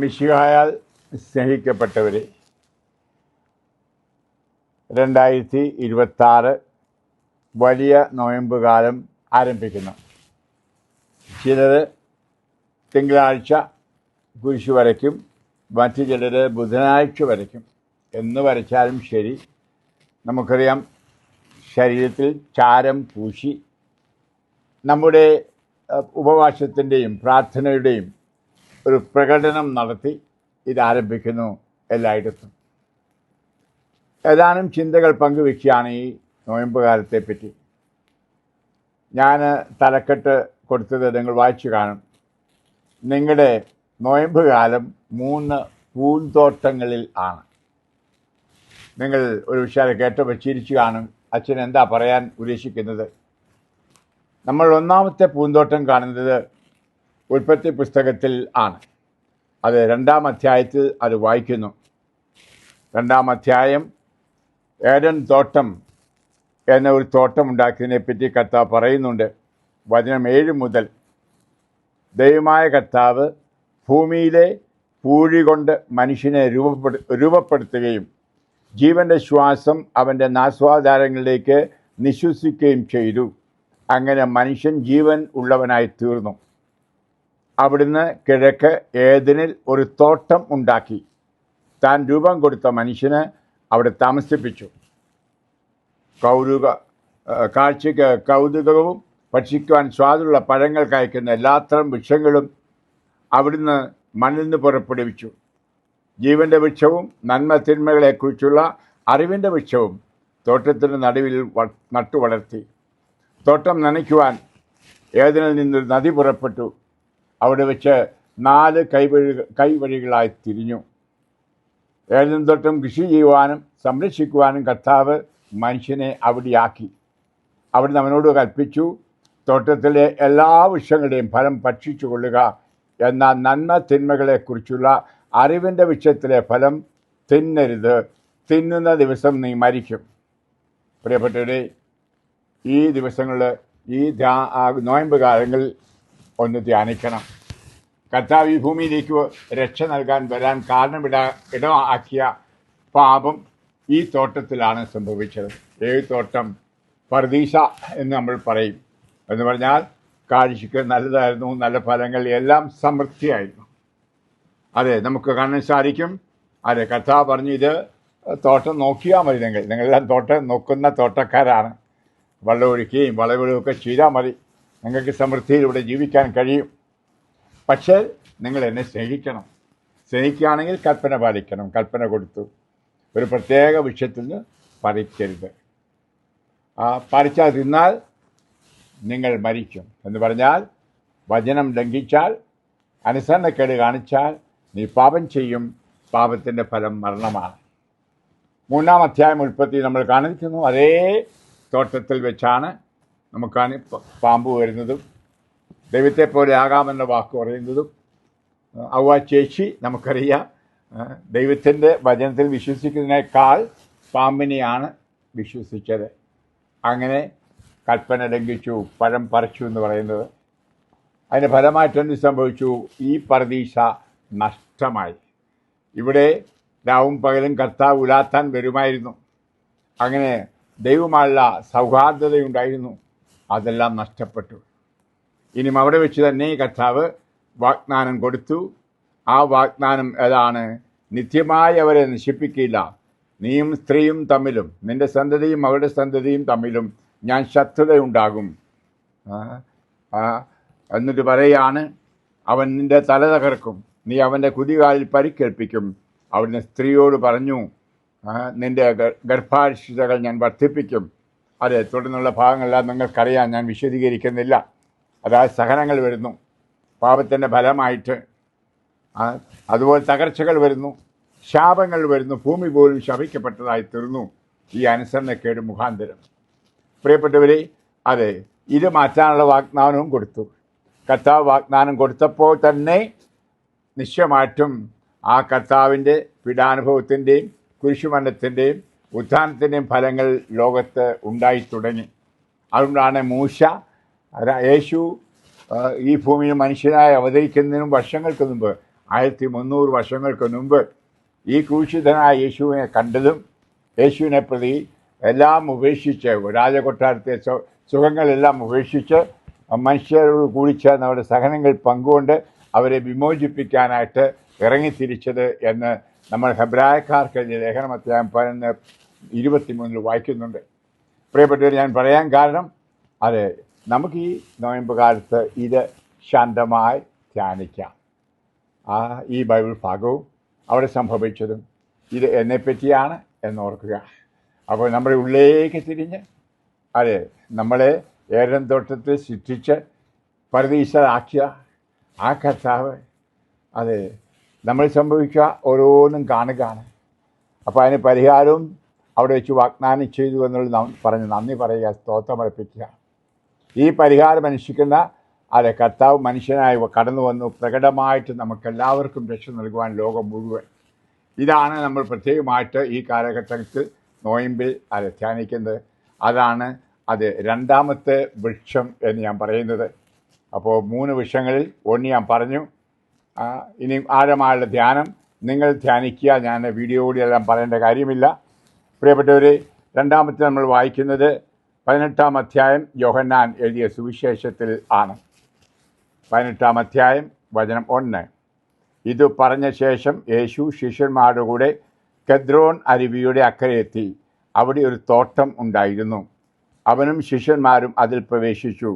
മിശിഹായാൽ സ്നേഹിക്കപ്പെട്ടവരെ, 2026 വലിയ നോയമ്പ് കാലം ആരംഭിക്കുന്നു. ചിലർ തിങ്കളാഴ്ച കുരിശ് വരയ്ക്കും, മറ്റു ചിലർ ബുധനാഴ്ച വരയ്ക്കും. എന്ന് വരച്ചാലും ശരി, നമുക്കറിയാം ശരീരത്തിൽ ചാരം പൂശി നമ്മുടെ ഉപവാസത്തിൻ്റെയും പ്രാർത്ഥനയുടെയും ഒരു പ്രകടനം നടത്തി ഇതാരംഭിക്കുന്നു എല്ലായിടത്തും. ഏതാനും ചിന്തകൾ പങ്കുവെക്കുകയാണ് ഈ നോയമ്പ് കാലത്തെപ്പറ്റി. ഞാൻ തലക്കെട്ട് കൊടുത്തത് നിങ്ങൾ വായിച്ചു കാണും. നിങ്ങളുടെ നോയമ്പ് കാലം 3 പൂന്തോട്ടങ്ങളിൽ ആണ്. നിങ്ങൾ ഒരു വിഷയം കേട്ടപ്പോൾ ചിരിച്ചു കാണും, അച്ഛൻ എന്താ പറയാൻ ഉദ്ദേശിക്കുന്നത്? നമ്മൾ ഒന്നാമത്തെ പൂന്തോട്ടം കാണുന്നത് ഉൽപ്പത്തി പുസ്തകത്തിൽ ആണ്. അത് 2-ാം അധ്യായത്തിൽ അത് വായിക്കുന്നു. 2-ാം അധ്യായം ഏഡൻ തോട്ടം എന്ന ഒരു തോട്ടം ഉണ്ടാക്കിയതിനെപ്പറ്റി കർത്താവ് പറയുന്നുണ്ട്. വചനം 7 മുതൽ ദൈവമായ കർത്താവ് ഭൂമിയിലെ പൂഴി കൊണ്ട് മനുഷ്യനെ രൂപപ്പെടുത്തുകയും ജീവൻ്റെ ശ്വാസം അവൻ്റെ നാസ്വാധാരങ്ങളിലേക്ക് നിശ്വസിക്കുകയും ചെയ്തു. അങ്ങനെ മനുഷ്യൻ ജീവൻ ഉള്ളവനായി തീർന്നു. അവിടുന്ന് കിഴക്ക് ഏദനിൽ ഒരു തോട്ടം ഉണ്ടാക്കി താൻ രൂപം കൊടുത്ത മനുഷ്യന് അവിടെ താമസിപ്പിച്ചു. കാഴ്ചയ്ക്ക് കൗതുകവും ഭക്ഷിക്കുവാൻ സ്വാദുള്ള പഴങ്ങൾ കായ്ക്കുന്ന എല്ലാത്തരം വൃക്ഷങ്ങളും അവിടുന്ന് മണ്ണിൽ നിന്ന് പുറപ്പെടുവിച്ചു. ജീവൻ്റെ വൃക്ഷവും നന്മ തിന്മകളെക്കുറിച്ചുള്ള അറിവിൻ്റെ വൃക്ഷവും തോട്ടത്തിൻ്റെ നടുവിൽ നട്ടു വളർത്തി. തോട്ടം നനയ്ക്കുവാൻ ഏദനിൽ നിന്നൊരു നദി പുറപ്പെട്ടു. അവിടെ വെച്ച് 4 കൈവഴികളായി തിരിഞ്ഞു. ഏദൻ തോട്ടം കൃഷി ചെയ്യുവാനും സംരക്ഷിക്കുവാനും കർത്താവ് മനുഷ്യനെ അവിടെയാക്കി. അവിടുന്ന് അവനോട് കൽപ്പിച്ചു, തോട്ടത്തിലെ എല്ലാ വൃക്ഷങ്ങളുടെയും ഫലം ഭക്ഷിച്ചു കൊള്ളുക, എന്നാൽ നന്മ തിന്മകളെക്കുറിച്ചുള്ള അറിവിൻ്റെ വൃക്ഷത്തിലെ ഫലം തിന്നരുത്, തിന്നുന്ന ദിവസം നീ മരിക്കും. പ്രിയപ്പെട്ടവരെ, ഈ ദിവസങ്ങളിൽ ഈ നോയമ്പ് കാലങ്ങളിൽ ഒന്ന് ധ്യാനിക്കണം. കർത്താവ് ഈ ഭൂമിയിലേക്ക് രക്ഷ നൽകാൻ വരാൻ ഇടമാക്കിയ പാപം ഈ തോട്ടത്തിലാണ് സംഭവിച്ചത്. ഏത് തോട്ടം? പർദീസ എന്ന് നമ്മൾ പറയും. എന്ന് പറഞ്ഞാൽ കാഴ്ചയ്ക്ക് നല്ലതായിരുന്നു, നല്ല ഫലങ്ങൾ എല്ലാം സമൃദ്ധിയായിരുന്നു. അതെ, നമുക്ക് കാണാൻ സാധിക്കും. അതെ, കർത്താവ് പറഞ്ഞു, ഇത് തോട്ടം നോക്കിയാൽ മതി. നിങ്ങളെല്ലാം തോട്ടം നോക്കുന്ന തോട്ടക്കാരാണ്. വെള്ളമൊഴിക്കുകയും വളവിടുകയൊക്കെ ചെയ്താൽ മതി, നിങ്ങൾക്ക് സമൃദ്ധിയിലൂടെ ജീവിക്കാൻ കഴിയും. പക്ഷേ നിങ്ങൾ എന്നെ സ്നേഹിക്കണം. സ്നേഹിക്കുകയാണെങ്കിൽ കൽപ്പന പാലിക്കണം. കൽപ്പന കൊടുത്തു, ഒരു പ്രത്യേക വൃക്ഷത്തിൽ നിന്ന് പറിക്കരുത്. പറിച്ചാൽ തിന്നാൽ നിങ്ങൾ മരിക്കും. എന്ന് പറഞ്ഞാൽ വചനം ലംഘിച്ചാൽ, അനുസരണക്കേട് കാണിച്ചാൽ നീ പാപം ചെയ്യും. പാപത്തിൻ്റെ ഫലം മരണമാണ്. 3-ാം അധ്യായം ഉൽപ്പത്തി നമ്മൾ കാണിക്കുന്നു. അതേ തോട്ടത്തിൽ വെച്ചാണ് നമുക്കാണ് പാമ്പ് വരുന്നതും ദൈവത്തെ പോലെ ആകാമെന്ന വാക്ക് പറയുന്നതും. അവ ചേച്ചി നമുക്കറിയാം, ദൈവത്തിൻ്റെ വചനത്തിൽ വിശ്വസിക്കുന്നതിനേക്കാൾ പാമ്പിനെയാണ് വിശ്വസിച്ചത്. അങ്ങനെ കൽപ്പന ലംഘിച്ചു, പഴം പറിച്ചു എന്ന് പറയുന്നത്. അതിൻ്റെ ഫലമായിട്ടെന്ത് സംഭവിച്ചു? ഈ പർദീസ നഷ്ടമായി. ഇവിടെ രാവും പകലും കർത്താവ് ഉലാത്താൻ വരുമായിരുന്നു. അങ്ങനെ ദൈവമുള്ള സൗഹാർദ്ദതയുണ്ടായിരുന്നു, അതെല്ലാം നഷ്ടപ്പെട്ടു. ഇനിയും അവിടെ വെച്ച് തന്നെ കർത്താവ് വാഗ്ദാനം കൊടുത്തു. ആ വാഗ്ദാനം ഏതാണ്? നിത്യമായി അവരെ നശിപ്പിക്കില്ല. നീയും സ്ത്രീയും തമ്മിലും നിന്റെ സന്തതിയും അവരുടെ സന്തതിയും തമ്മിലും ഞാൻ ശത്രുതയുണ്ടാകും. എന്നിട്ട് പറയാണ്, അവൻ നിന്റെ തല തകർക്കും, നീ അവൻ്റെ കുതികാലിൽ പരിക്കേൽപ്പിക്കും. അവിടുന്ന് സ്ത്രീയോട് പറഞ്ഞു, നിന്റെ ഗർഭാശയകൾ ഞാൻ വർദ്ധിപ്പിക്കും. അതെ, തുടർന്നുള്ള ഭാഗങ്ങളെല്ലാം നിങ്ങൾക്കറിയാം, ഞാൻ വിശദീകരിക്കുന്നില്ല. അതായത് സഹനങ്ങൾ വരുന്നു പാപത്തിൻ്റെ ഫലമായിട്ട്. അതുപോലെ തകർച്ചകൾ വരുന്നു, ശാപങ്ങൾ വരുന്നു. ഭൂമി പോലും ശപിക്കപ്പെട്ടതായി തീർന്നു ഈ അനുസരണക്കേട് മുഖാന്തരം. പ്രിയപ്പെട്ടവരെ, അതെ, ഇത് മാറ്റാനുള്ള വാഗ്ദാനവും കൊടുത്തു. കർത്താവ് വാഗ്ദാനം കൊടുത്തപ്പോൾ തന്നെ നിശ്ചയമായിട്ടും ആ കർത്താവിൻ്റെ പീഡാനുഭവത്തിൻ്റെയും കുരിശുമരണത്തിൻ്റെയും ഉത്ഥാനത്തിൻ്റെയും ഫലങ്ങൾ ലോകത്ത് ഉണ്ടായി തുടങ്ങി. അതുകൊണ്ടാണ് യേശു ഈ ഭൂമിയിൽ മനുഷ്യനായി അവതരിക്കുന്നതിനും വർഷങ്ങൾക്ക് മുമ്പ് 1300 വർഷങ്ങൾക്ക് മുമ്പ് ഈ ക്രൂശിതനായ യേശുവിനെ കണ്ടതും യേശുവിനെ പ്രതി എല്ലാം ഉപേക്ഷിച്ച് രാജകൊട്ടാരത്തെ സുഖങ്ങളെല്ലാം ഉപേക്ഷിച്ച് മനുഷ്യരോട് കൂടി ചേർന്ന് അവരുടെ സഹനങ്ങൾ പങ്കുകൊണ്ട് അവരെ വിമോചിപ്പിക്കാനായിട്ട് ഇറങ്ങിത്തിരിച്ചത് എന്ന് നമ്മൾ ഹെബ്രായക്കാർക്ക് ലേഖനം അധ്യായം 11:23 വായിക്കുന്നുണ്ട്. പ്രിയപ്പെട്ടവർ, ഞാൻ പറയാൻ കാരണം അത് നമുക്ക് ഈ നോയമ്പ് കാലത്ത് ഇത് ശാന്തമായി ധ്യാനിക്കാം. ഈ ബൈബിൾ ഭാഗവും അവിടെ സംഭവിച്ചതും ഇത് എന്നെപ്പറ്റിയാണ് എന്നോർക്കുക. അപ്പോൾ നമ്മുടെ ഉള്ളിലേക്ക് തിരിഞ്ഞ് നമ്മളെ ഏദൻ തോട്ടത്തിൽ സൃഷ്ടിച്ച് പരദീസരാക്കിയ ആ കർത്താവ് നമ്മൾ സംഭവിക്കുക ഓരോന്നും കാണുകയാണ്. അപ്പോൾ അതിന് പരിഹാരവും അവിടെ വെച്ച് വാഗ്ദാനം ചെയ്തു എന്നുള്ള പറഞ്ഞ് നന്ദി പറയുക, സ്തോത്രമർപ്പിക്കുക. ഈ പരിഹാരം അന്വേഷിക്കുന്ന കർത്താവ് മനുഷ്യനായി കടന്നു വന്നു പ്രകടമായിട്ട് നമുക്കെല്ലാവർക്കും രക്ഷ നൽകുവാൻ ലോകം മുഴുവൻ. ഇതാണ് നമ്മൾ പ്രത്യേകമായിട്ട് ഈ കാലഘട്ടത്തിൽ നോയമ്പിൽ ധ്യാനിക്കുന്നത്. അതാണ് രണ്ടാമത്തെ വൃക്ഷം എന്ന് ഞാൻ പറയുന്നത്. അപ്പോൾ 3 വൃക്ഷങ്ങളിൽ ഒന്ന് ഞാൻ പറഞ്ഞു. ഇനി ആഴമായുള്ള ധ്യാനം നിങ്ങൾ ധ്യാനിക്കുക. ഞാൻ വീഡിയോയിലെല്ലാം പറയേണ്ട കാര്യമില്ല. പ്രിയപ്പെട്ടവരെ, രണ്ടാമത്തെ നമ്മൾ വായിക്കുന്നത് 18-ാം അധ്യായം യോഹന്നാൻ എഴുതിയ സുവിശേഷത്തിൽ ആണ്. 18-ാം അധ്യായം വചനം 1. ഇത് പറഞ്ഞ ശേഷം യേശു ശിഷ്യന്മാരുടെ കൂടെ കെദ്രോൻ അരുവിയുടെ അക്കരെ എത്തി. അവിടെ ഒരു തോട്ടം ഉണ്ടായിരുന്നു. അവനും ശിഷ്യന്മാരും അതിൽ പ്രവേശിച്ചു.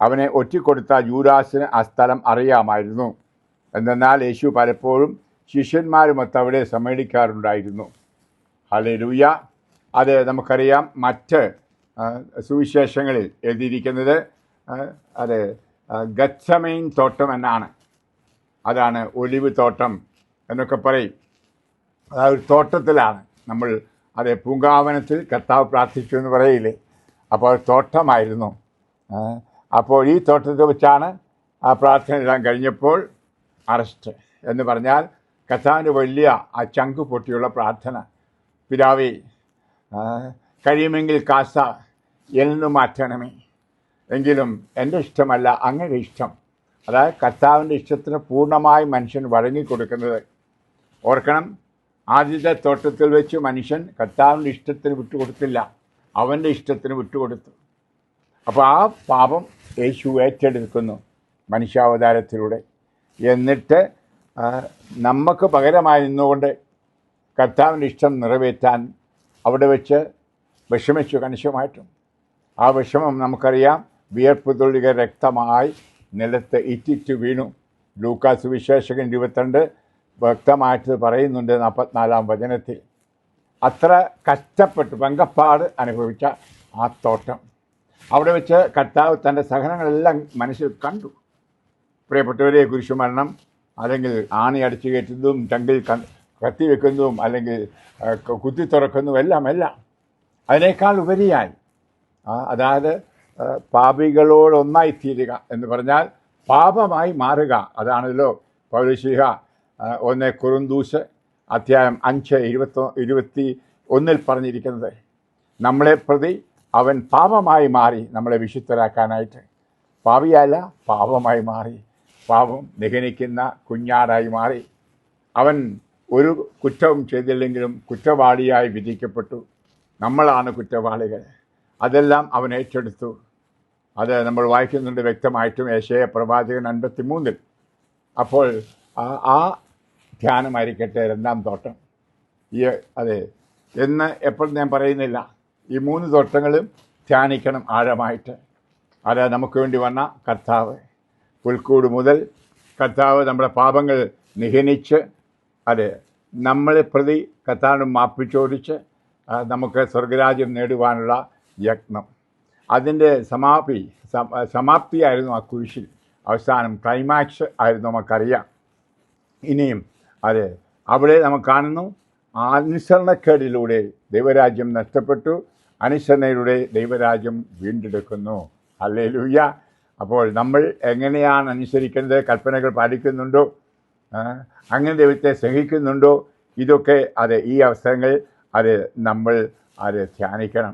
അവനെ ഒറ്റിക്കൊടുത്ത യൂദാസിന് ആ സ്ഥലം അറിയാമായിരുന്നു. എന്തെന്നാൽ യേശു പലപ്പോഴും ശിഷ്യന്മാരുമൊത്ത് അവിടെ സമ്മേളിക്കാറുണ്ടായിരുന്നു. ഹല്ലേലൂയ. നമുക്കറിയാം. മറ്റ് സുവിശേഷങ്ങളിൽ എഴുതിയിരിക്കുന്നത് ഗത്സമൈൻ തോട്ടം എന്നാണ്. അതാണ് ഒലിവ് തോട്ടം എന്നൊക്കെ പറയും. ഒരു തോട്ടത്തിലാണ് നമ്മൾ പൂങ്കാവനത്തിൽ കർത്താവ് പ്രാർത്ഥിച്ചു എന്ന് പറയില്ലേ. അപ്പോൾ തോട്ടമായിരുന്നു. അപ്പോൾ ഈ തോട്ടത്തിൽ വെച്ചാണ് ആ പ്രാർത്ഥന എല്ലാം കഴിഞ്ഞപ്പോൾ അറസ്റ്റ് എന്ന് പറഞ്ഞാൽ കർത്താവിൻ്റെ വലിയ ആ ചങ്ക് പൊട്ടിയുള്ള പ്രാർത്ഥന. പിതാവേ, കഴിയുമെങ്കിൽ കാസ എന്ന് മാറ്റണമേ, എങ്കിലും എൻ്റെ ഇഷ്ടമല്ല അങ്ങയുടെ ഇഷ്ടം. അതായത് കർത്താവിൻ്റെ ഇഷ്ടത്തിന് പൂർണ്ണമായി മനുഷ്യൻ വഴങ്ങിക്കൊടുക്കുന്നത്. ഓർക്കണം, ആദ്യത്തെ തോട്ടത്തിൽ വെച്ച് മനുഷ്യൻ കർത്താവിൻ്റെ ഇഷ്ടത്തിന് വിട്ടുകൊടുത്തില്ല, അവൻ്റെ ഇഷ്ടത്തിന് വിട്ടുകൊടുത്തു. അപ്പോൾ ആ പാപം യേശു ഏറ്റെടുക്കുന്നു മനുഷ്യാവതാരത്തിലൂടെ. എന്നിട്ട് നമുക്ക് പകരമായി നിന്നുകൊണ്ട് കർത്താവിൻ്റെ ഇഷ്ടം നിറവേറ്റാൻ അവിടെ വെച്ച് വിഷമിച്ചു കണിശമായിട്ടും. ആ വിഷമം നമുക്കറിയാം, വിയർപ്പ് തുള്ളിക രക്തമായി നിലത്ത് ഇറ്റിറ്റ് വീണു. ലൂക്കാ സുവിശേഷകൻ 22 വ്യക്തമായിട്ട് പറയുന്നുണ്ട് 44-ാം വചനത്തിൽ. അത്ര കഷ്ടപ്പെട്ട് പങ്കപ്പാട് അനുഭവിച്ച ആ തോട്ടം അവിടെ വെച്ച് കർത്താവ് തൻ്റെ സഹനങ്ങളെല്ലാം മനസ്സിൽ കണ്ടു. പ്രിയപ്പെട്ടവരെ, കുരിശുമരണം അല്ലെങ്കിൽ ആണി അടിച്ചു കയറ്റുന്നതും ടങ്കിൽ കത്തി വെക്കുന്നതും അല്ലെങ്കിൽ കുത്തി തുറക്കുന്നതും എല്ലാം അതിനേക്കാൾ ഉപരിയായി അതായത് പാപികളോടൊന്നായി തീരുക എന്ന് പറഞ്ഞാൽ പാപമായി മാറുക. അതാണല്ലോ പൗലോസ്ലീഹ 1 കൊരിന്ത്യർ അധ്യായം 5:21 പറഞ്ഞിരിക്കുന്നത്. നമ്മളെ പ്രതി അവൻ പാപമായി മാറി നമ്മളെ വിശുദ്ധരാക്കാനായിട്ട്. പാപിയല്ല, പാപമായി മാറി. പാപം നിഗണിക്കുന്ന കുഞ്ഞാടായി മാറി. അവൻ ഒരു കുറ്റവും ചെയ്തില്ലെങ്കിലും കുറ്റവാളിയായി വിധിക്കപ്പെട്ടു. നമ്മളാണ് കുറ്റവാളികൾ. അതെല്ലാം അവൻ ഏറ്റെടുത്തു. നമ്മൾ വായിക്കുന്നുണ്ട് വ്യക്തമായിട്ടും യെശയ്യാ പ്രവാചകൻ 53. അപ്പോൾ ആ ധ്യാനമായിരിക്കട്ടെ രണ്ടാം തോട്ടം. എന്ന് എപ്പോഴും ഞാൻ പറയുന്നില്ല. ഈ 3 തോട്ടങ്ങളും ധ്യാനിക്കണം ആഴമായിട്ട്. നമുക്ക് വേണ്ടി വന്ന കർത്താവ്. പുൽക്കൂട് മുതൽ കർത്താവ് നമ്മുടെ പാപങ്ങൾ നിഹനിച്ച് നമ്മളെ പ്രതി കർത്താവിന് മാപ്പിച്ചോടിച്ച് നമുക്ക് സ്വർഗരാജ്യം നേടുവാനുള്ള യത്നം. അതിൻ്റെ സമാപ്തിയായിരുന്നു ആ കുരിശിൽ. അവസാനം ക്ലൈമാക്സ് ആയിരുന്നു നമുക്കറിയാം. ഇനിയും അവിടെ നമുക്ക് കാണുന്നു, അനുസരണക്കേടിലൂടെ ദൈവരാജ്യം നഷ്ടപ്പെട്ടു, അനുസരണയിലൂടെ ദൈവരാജ്യം വീണ്ടെടുക്കുന്നു. ഹല്ലേലൂയ. അപ്പോൾ നമ്മൾ എങ്ങനെയാണ് അനുസരിക്കുന്നത്? കൽപ്പനകൾ പാലിക്കുന്നുണ്ടോ? അങ്ങനെ ദൈവത്തെ സ്നേഹിക്കുന്നുണ്ടോ? ഇതൊക്കെ ഈ അവസരങ്ങൾ നമ്മൾ ധ്യാനിക്കണം.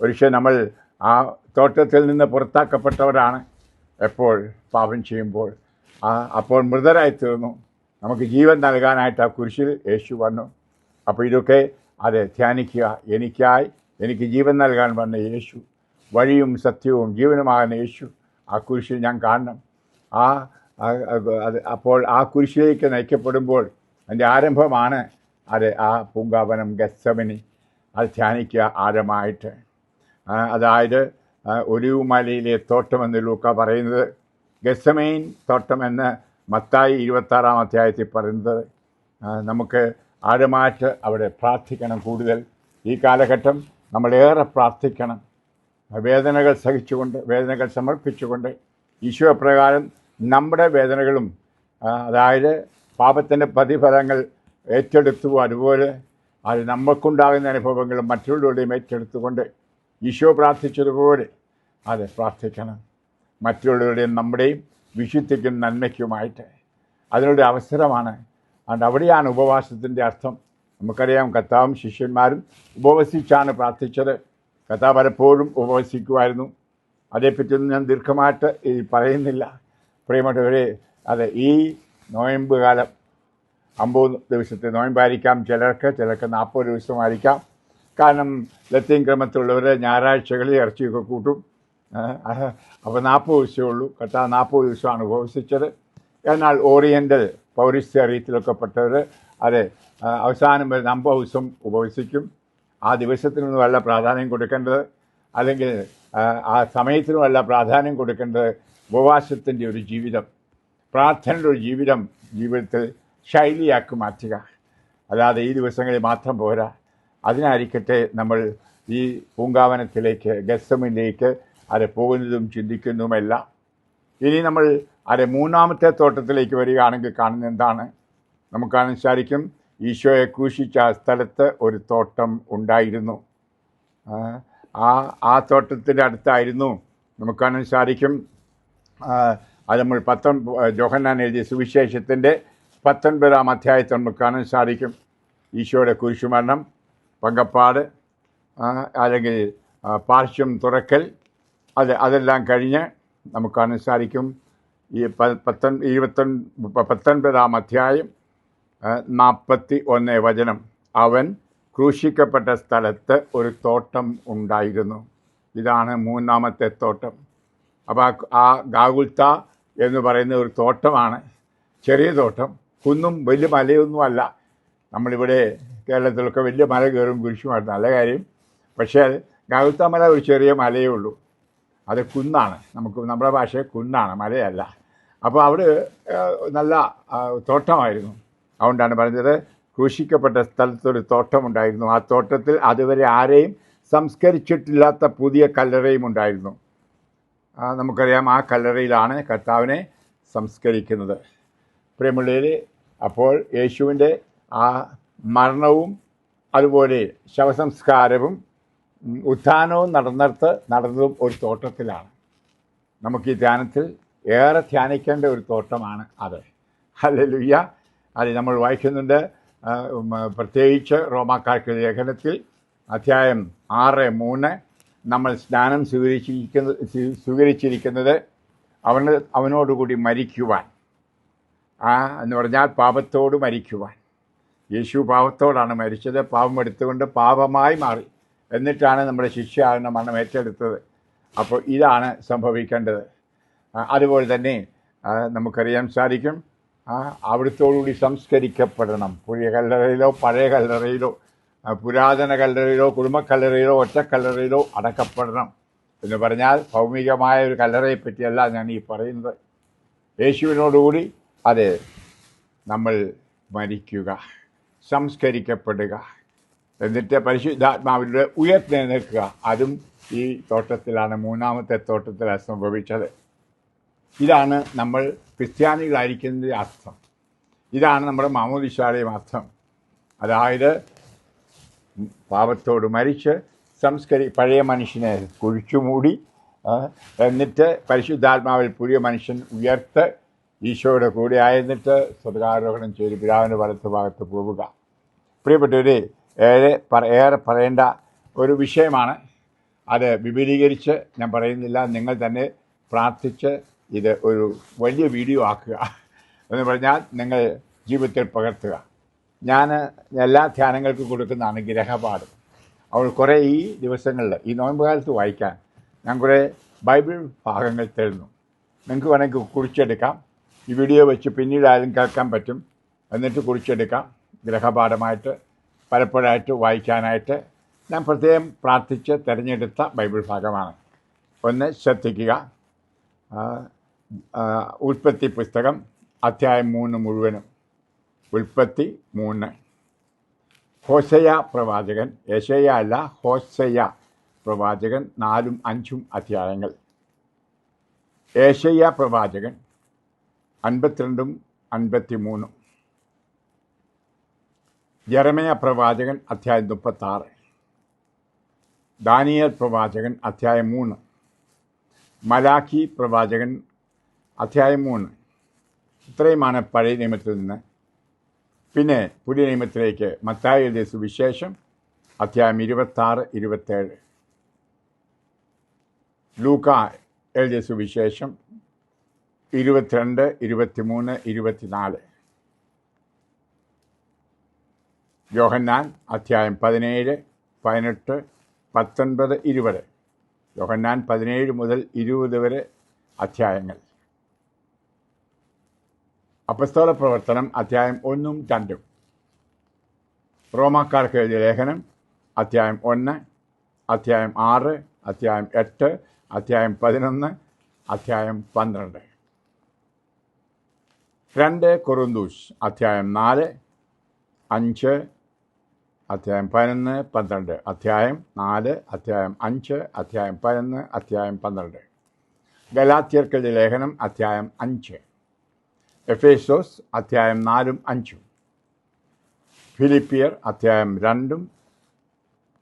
ഒരിക്കൽ നമ്മൾ ആ തോട്ടത്തിൽ നിന്ന് പുറത്താക്കപ്പെട്ടവരാണ്. എപ്പോൾ പാപം ചെയ്യുമ്പോൾ അപ്പോൾ മൃതരായി തീർന്നു. നമുക്ക് ജീവൻ നൽകാനായിട്ട് ആ കുരിശിൽ യേശു വന്നു. അപ്പോൾ ഇതൊക്കെ അത് ധ്യാനിക്കുക. എനിക്ക് ജീവൻ നൽകാൻ വന്ന യേശു, വഴിയും സത്യവും ജീവനുമാകുന്ന യേശു, ആ കുരിശിൽ ഞാൻ കാണണം. അപ്പോൾ ആ കുരിശിലേക്ക് നയിക്കപ്പെടുമ്പോൾ അതിൻ്റെ ആരംഭമാണ് ആ പൂങ്കാവനം ഗെത്സമനി. അത് ധ്യാനിക്കുക ആഴമായിട്ട്. അതായത് ഒലിവ് മലയിലെ തോട്ടമെന്ന് ലൂക്ക പറയുന്നത്, ഗെത്സമേൻ തോട്ടമെന്ന് മത്തായി 26-ാം അധ്യായത്തിൽ പറയുന്നത്. നമുക്ക് ആഴമായിട്ട് അവിടെ പ്രാർത്ഥിക്കണം. കൂടുതൽ ഈ കാലഘട്ടം നമ്മളേറെ പ്രാർത്ഥിക്കണം. വേദനകൾ സഹിച്ചുകൊണ്ട്, വേദനകൾ സമർപ്പിച്ചുകൊണ്ട്, ഈശോ പ്രകാരം നമ്മുടെ വേദനകളും അതായത് പാപത്തിൻ്റെ പ്രതിഫലങ്ങൾ ഏറ്റെടുത്തു, അതുപോലെ അത് നമുക്കുണ്ടാകുന്ന അനുഭവങ്ങളും മറ്റുള്ളവരുടെയും ഏറ്റെടുത്തുകൊണ്ട് ഈശോ പ്രാർത്ഥിച്ചതുപോലെ അത് പ്രാർത്ഥിക്കണം. മറ്റുള്ളവരുടെയും നമ്മുടെയും വിശുദ്ധിക്കും നന്മയ്ക്കുമായിട്ട് അതിനൊരു അവസരമാണ്. അതുകൊണ്ട് അവിടെയാണ് ഉപവാസത്തിൻ്റെ അർത്ഥം. നമുക്കറിയാം, കർത്താവും ശിഷ്യന്മാരും ഉപവസിച്ചാണ് പ്രാർത്ഥിച്ചത്. കർത്താവ് പലപ്പോഴും ഉപവസിക്കുമായിരുന്നു. അതേപ്പറ്റിയൊന്നും ഞാൻ ദീർഘമായിട്ട് പറയുന്നില്ല. പ്രിയപ്പെട്ടവരെ, ഈ നോയമ്പ് കാലം 50 ദിവസത്തെ നോയമ്പായിരിക്കാം, ചിലർക്ക് 40 ദിവസമായിരിക്കാം. കാരണം ലത്തീൻ ക്രമത്തിലുള്ളവർ ഞായറാഴ്ചകളിൽ ഇറച്ചിയൊക്കെ കൂട്ടും. അപ്പോൾ 40 ദിവസമേ ഉള്ളൂ. കർത്താവ് 40 ദിവസമാണ് ഉപവസിച്ചത്. എന്നാൽ ഓറിയൻ്റൽ പൗരസ്ത്യ റീത്തിലൊക്കെ പെട്ടവർ അവസാനം വരുന്ന 50 ദിവസം ഉപവസിക്കും. ആ ദിവസത്തിനൊന്നും വല്ല പ്രാധാന്യം കൊടുക്കേണ്ടത്, അല്ലെങ്കിൽ ആ സമയത്തിനും വല്ല പ്രാധാന്യം കൊടുക്കേണ്ടത് ഉപവാസത്തിൻ്റെ ഒരു ജീവിതം, പ്രാർത്ഥനയുടെ ഒരു ജീവിതത്തിൽ ശൈലിയാക്കി മാറ്റുക. അല്ലാതെ ഈ ദിവസങ്ങളിൽ മാത്രം പോരാ. അതിനായിരിക്കട്ടെ നമ്മൾ ഈ പൂങ്കാവനത്തിലേക്ക്, ഗെത്സമനിലേക്ക് പോകുന്നതും ചിന്തിക്കുന്നതുമെല്ലാം. ഇനി നമ്മൾ മൂന്നാമത്തെ തോട്ടത്തിലേക്ക് വരികയാണെങ്കിൽ കാണുന്നത് എന്താണ്? നമുക്ക് കാണാൻ സാധിക്കും, ഈശോയെ ക്രൂശിച്ച സ്ഥലത്ത് ഒരു തോട്ടം ഉണ്ടായിരുന്നു. ആ തോട്ടത്തിൻ്റെ അടുത്തായിരുന്നു നമുക്ക് കാണാൻ സാധിക്കും. അത് നമ്മൾ യോഹന്നാൻ എഴുതിയ സുവിശേഷത്തിൻ്റെ 19-ാം അധ്യായത്തിൽ നമുക്ക് കാണാൻ സാധിക്കും. ഈശോയുടെ കുരിശുമരണം, പങ്കപ്പാട്, അല്ലെങ്കിൽ പാർശ്വം തുറക്കൽ, അതെല്ലാം കഴിഞ്ഞ് നമുക്ക് കാണാൻ സാധിക്കും. ഈ 19-ാം അധ്യായം 41 വചനം, അവൻ ക്രൂശിക്കപ്പെട്ട സ്ഥലത്ത് ഒരു തോട്ടം ഉണ്ടായിരുന്നു. ഇതാണ് മൂന്നാമത്തെ തോട്ടം. അപ്പോൾ ആ ഗാഗുൽത്ത എന്ന് പറയുന്ന ഒരു തോട്ടമാണ്. ചെറിയ തോട്ടം, കുന്നും വലിയ മലയൊന്നുമല്ല. നമ്മളിവിടെ കേരളത്തിലൊക്കെ വലിയ മല കയറും കുരിശുമായിട്ട്, നല്ല കാര്യം. പക്ഷേ ഗാഗുൽത്ത മല ഒരു ചെറിയ മലയേ ഉള്ളൂ. അത് കുന്നാണ്, നമ്മുടെ ഭാഷയിൽ കുന്നാണ്, മലയല്ല. അപ്പോൾ അവിടെ നല്ല തോട്ടമായിരുന്നു. അതുകൊണ്ടാണ് പറഞ്ഞത് ക്രൂശിക്കപ്പെട്ട സ്ഥലത്തൊരു തോട്ടമുണ്ടായിരുന്നു. ആ തോട്ടത്തിൽ അതുവരെ ആരെയും സംസ്കരിച്ചിട്ടില്ലാത്ത പുതിയ കല്ലറയും ഉണ്ടായിരുന്നു. നമുക്കറിയാം, ആ കല്ലറയിലാണ് കർത്താവിനെ സംസ്കരിക്കുന്നത്. പ്രിയമുള്ളവരെ, അപ്പോൾ യേശുവിൻ്റെ ആ മരണവും അതുപോലെ ശവസംസ്കാരവും ഉത്ഥാനവും നടന്നതും ഒരു തോട്ടത്തിലാണ്. നമുക്ക് ഈ ധ്യാനത്തിൽ ഏറെ ധ്യാനിക്കേണ്ട ഒരു തോട്ടമാണ് അത്. ഹല്ലേലൂയ. അത് നമ്മൾ വായിക്കുന്നുണ്ട്. പ്രത്യേകിച്ച് റോമാക്കാർക്ക് ലേഖനത്തിൽ അധ്യായം 6:3 നമ്മൾ സ്നാനം സ്വീകരിച്ചിരിക്കുന്നത് അവനോടുകൂടി മരിക്കുവാൻ, എന്ന് പറഞ്ഞാൽ പാപത്തോട് മരിക്കുവാൻ. യേശു പാപത്തോടാണ് മരിച്ചത്. പാപം എടുത്തുകൊണ്ട് പാപമായി മാറി, എന്നിട്ടാണ് നമ്മുടെ ശിക്ഷയാകുന്ന മരണം ഏറ്റെടുത്തത്. അപ്പോൾ ഇതാണ് സംഭവിക്കേണ്ടത്. അതുപോലെ തന്നെ നമുക്കറിയാൻ സാധിക്കും, അവിടുത്തോടുകൂടി സംസ്കരിക്കപ്പെടണം. പുതിയ കല്ലറയിലോ പഴയ കല്ലറയിലോ, പുരാതന കല്ലറയിലോ കുടുംബക്കല്ലറയിലോ ഒറ്റക്കല്ലറയിലോ അടക്കപ്പെടണം എന്ന് പറഞ്ഞാൽ ഭൗമികമായ ഒരു കല്ലറയെ പറ്റിയല്ല ഞാൻ ഈ പറയുന്നത്. യേശുവിനോടുകൂടി നമ്മൾ മരിക്കുക, സംസ്കരിക്കപ്പെടുക, എന്നിട്ട് പരിശുദ്ധാത്മാവിലൂടെ ഉയർത്തെഴുന്നേൽക്കുക. അതും ഈ തോട്ടത്തിലാണ്, മൂന്നാമത്തെ തോട്ടത്തിലാണ് സംഭവിച്ചത്. ഇതാണ് നമ്മൾ ക്രിസ്ത്യാനികളായിരിക്കുന്നതിൻ്റെ അർത്ഥം. ഇതാണ് നമ്മുടെ മാമോദിസയുടെയും അർത്ഥം. അതായത് പാപത്തോട് മരിച്ച് പഴയ മനുഷ്യനെ കുഴിച്ചുമൂടി, എന്നിട്ട് പരിശുദ്ധാത്മാവിൽ പുതിയ മനുഷ്യൻ ഉയർത്ത് ഈശോയുടെ കൂടെ ആയിരുന്നിട്ട് സ്വർഗ്ഗാരോഹണം ചെയ്ത് പിതാവിൻ്റെ വലത്ത് ഭാഗത്ത് പോവുക. പ്രിയപ്പെട്ടവരെ, ഏറെ പറയേണ്ട ഒരു വിഷയമാണ്. അത് വിപുലീകരിച്ച് ഞാൻ പറയുന്നില്ല. നിങ്ങൾ തന്നെ പ്രാർത്ഥിച്ച് ഇത് ഒരു വലിയ വീഡിയോ ആക്കുക. എന്ന് പറഞ്ഞാൽ നിങ്ങൾ ജീവിതത്തിൽ പകർത്തുക. ഞാൻ എല്ലാ ധ്യാനങ്ങൾക്കും കൊടുക്കുന്നതാണ് ഗ്രഹപാഠം. അവൾ കുറേ ഈ ദിവസങ്ങളിൽ ഈ നോയമ്പ് കാലത്ത് വായിക്കാൻ ഞാൻ കുറേ ബൈബിൾ ഭാഗങ്ങൾ തരുന്നു. നിങ്ങൾക്ക് വേണമെങ്കിൽ കുറിച്ചെടുക്കാം. ഈ വീഡിയോ വെച്ച് പിന്നീടായാലും കേൾക്കാൻ പറ്റും. എന്നിട്ട് കുറിച്ചെടുക്കാം. ഗ്രഹപാഠമായിട്ട് പലപ്പോഴായിട്ട് വായിക്കാനായിട്ട് ഞാൻ പ്രത്യേകം പ്രാർത്ഥിച്ച് തിരഞ്ഞെടുത്ത ബൈബിൾ ഭാഗമാണ്. ഒന്ന് ശ്രദ്ധിക്കുക. ഉൽപ്പത്തി പുസ്തകം അധ്യായം 3 മുഴുവനും. ഉൽപ്പത്തി 3. ഹോശയ പ്രവാചകൻ, യെശയ്യ അല്ല, ഹോശയ പ്രവാചകൻ 4ഉം 5ഉം അധ്യായങ്ങൾ. യെശയ്യ പ്രവാചകൻ 52ഉം 53ഉം. യെരമ്യ പ്രവാചകൻ അധ്യായം 36. ദാനിയേൽ പ്രവാചകൻ അധ്യായം 3. മലാഖി പ്രവാചകൻ അധ്യായം 3. ഇത്രയുമാണ് പഴയ നിയമത്തിൽ നിന്ന്. പിന്നെ പുതിയ നിയമത്തിലേക്ക് മത്തായി എഴുതിയ സുവിശേഷം അധ്യായം 26, 27. ലൂക്ക എഴുതിയ സുവിശേഷം 22, 23, 24. യോഹന്നാൻ അധ്യായം 17, 18, 19, 20. യോഹന്നാൻ 17 മുതൽ 20 വരെ അധ്യായങ്ങൾ. അപ്പസ്തോല പ്രവർത്തനം അധ്യായം 1ഉം 2ഉം. റോമാക്കാർക്ക് എഴുതിയ ലേഖനം അധ്യായം 1, അധ്യായം 6, അധ്യായം 8, അധ്യായം 11, അധ്യായം 12. 2 കൊറിന്തോസ് അധ്യായം 4, 5, അധ്യായം 11, 12. അധ്യായം 4, അധ്യായം 5, അധ്യായം 11, അധ്യായം 12. ഗലാത്യർക്കെഴുതിയ ലേഖനം അധ്യായം 5. എഫേസോസ് അധ്യായം 4ഉം 5ഉം. ഫിലിപ്പിയർ അധ്യായം 2ഉം